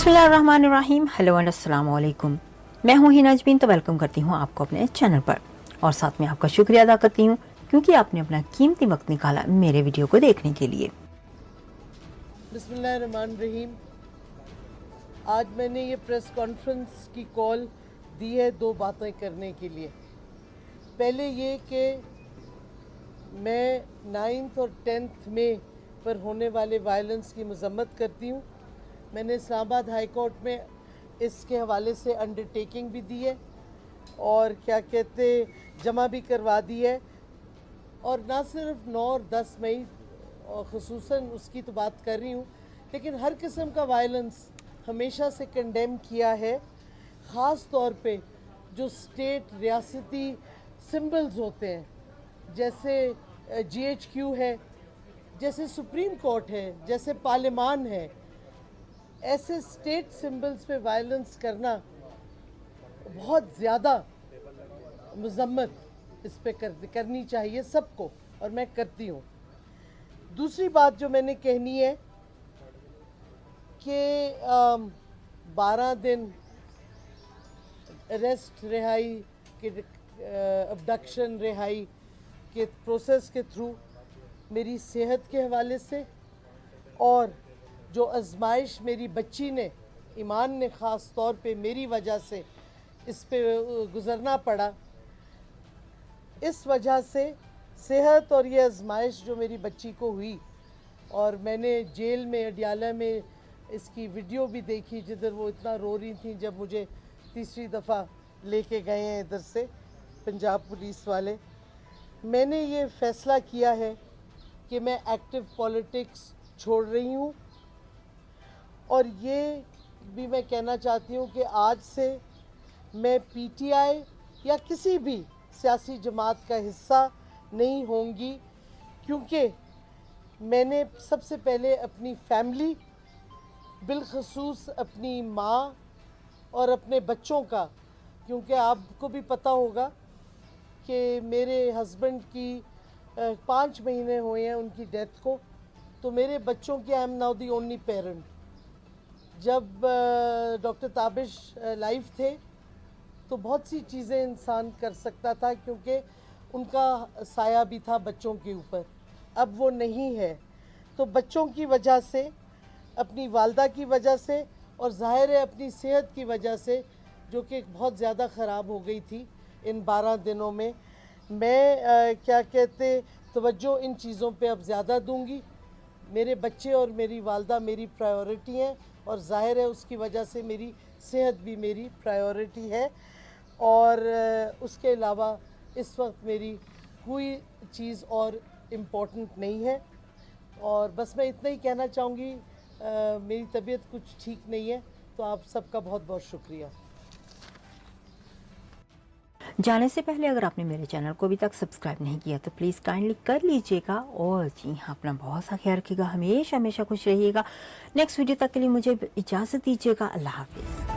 बिस्मिल्लाहिर्रहमानिर्रहीम। Hello and अस्सलाम वालेकुम। मैं हूं हिना अजमीन, तो वेलकम करती हूं आपको अपने चैनल पर और साथ में आपका शुक्रिया अदा करती हूं क्योंकि आपने अपना कीमती वक्त निकाला मेरे वीडियो को देखने के लिए। बिस्मिल्लाहिर्रहमानिर्रहीम। आज मैंने ये प्रेस कॉन्फ्रेंस की कॉल दी है दो बातें करने के लिए। पहले ये कि मैं 9th और 10th मई पर होने वाले वायलेंस की मजम्मत करती हूँ। मैंने इस्लामाबाद हाई कोर्ट में इसके हवाले से अंडरटेकिंग भी दी है और क्या कहते जमा भी करवा दी है। और ना सिर्फ 9 और 10 मई और ख़ुसूसन उसकी तो बात कर रही हूँ, लेकिन हर किस्म का वायलेंस हमेशा से कंडेम किया है। ख़ास तौर पे जो स्टेट रियासती सिंबल्स होते हैं, जैसे GHQ है, जैसे सुप्रीम कोर्ट है, जैसे पार्लियामान है, ऐसे स्टेट सिंबल्स पे वायलेंस करना बहुत ज़्यादा मजम्मत इस पे करनी चाहिए सबको, और मैं करती हूँ। दूसरी बात जो मैंने कहनी है कि 12 दिन अरेस्ट रिहाई के अबडक्शन रिहाई के प्रोसेस के थ्रू मेरी सेहत के हवाले से और जो आजमाइश मेरी बच्ची ने, ईमान ने ख़ास तौर पे मेरी वजह से इस पे गुज़रना पड़ा, इस वजह से सेहत और ये आजमाइश जो मेरी बच्ची को हुई, और मैंने जेल में अडियाला में इसकी वीडियो भी देखी जिधर वो इतना रो रही थी जब मुझे तीसरी दफ़ा लेके गए हैं इधर से पंजाब पुलिस वाले। मैंने ये फ़ैसला किया है कि मैं एक्टिव पॉलिटिक्स छोड़ रही हूँ, और ये भी मैं कहना चाहती हूँ कि आज से मैं PTI या किसी भी सियासी जमात का हिस्सा नहीं होंगी, क्योंकि मैंने सबसे पहले अपनी फैमिली, बिलखसूस अपनी माँ और अपने बच्चों का, क्योंकि आपको भी पता होगा कि मेरे हस्बैंड की 5 महीने हुए हैं उनकी डेथ को, तो मेरे बच्चों की I am now the only parent. जब डॉक्टर ताबिश लाइव थे तो बहुत सी चीज़ें इंसान कर सकता था, क्योंकि उनका साया भी था बच्चों के ऊपर। अब वो नहीं है, तो बच्चों की वजह से, अपनी वालदा की वजह से, और ज़ाहिर है अपनी सेहत की वजह से जो कि बहुत ज़्यादा ख़राब हो गई थी इन 12 दिनों में, मैं क्या कहते तवज्जो इन चीज़ों पे अब ज़्यादा दूंगी। मेरे बच्चे और मेरी वालदा मेरी प्रायोरिटी हैं, और ज़ाहिर है उसकी वजह से मेरी सेहत भी मेरी प्रायोरिटी है, और उसके अलावा इस वक्त मेरी कोई चीज़ और इम्पोर्टेंट नहीं है। और बस मैं इतना ही कहना चाहूँगी, मेरी तबीयत कुछ ठीक नहीं है, तो आप सबका बहुत बहुत शुक्रिया। जाने से पहले अगर आपने मेरे चैनल को अभी तक सब्सक्राइब नहीं किया तो प्लीज़ काइंडली कर लीजिएगा, और जी हाँ, अपना बहुत सा ख्याल रखिएगा, हमेशा हमेशा खुश रहिएगा। नेक्स्ट वीडियो तक के लिए मुझे इजाज़त दीजिएगा। अल्लाह हाफिज़।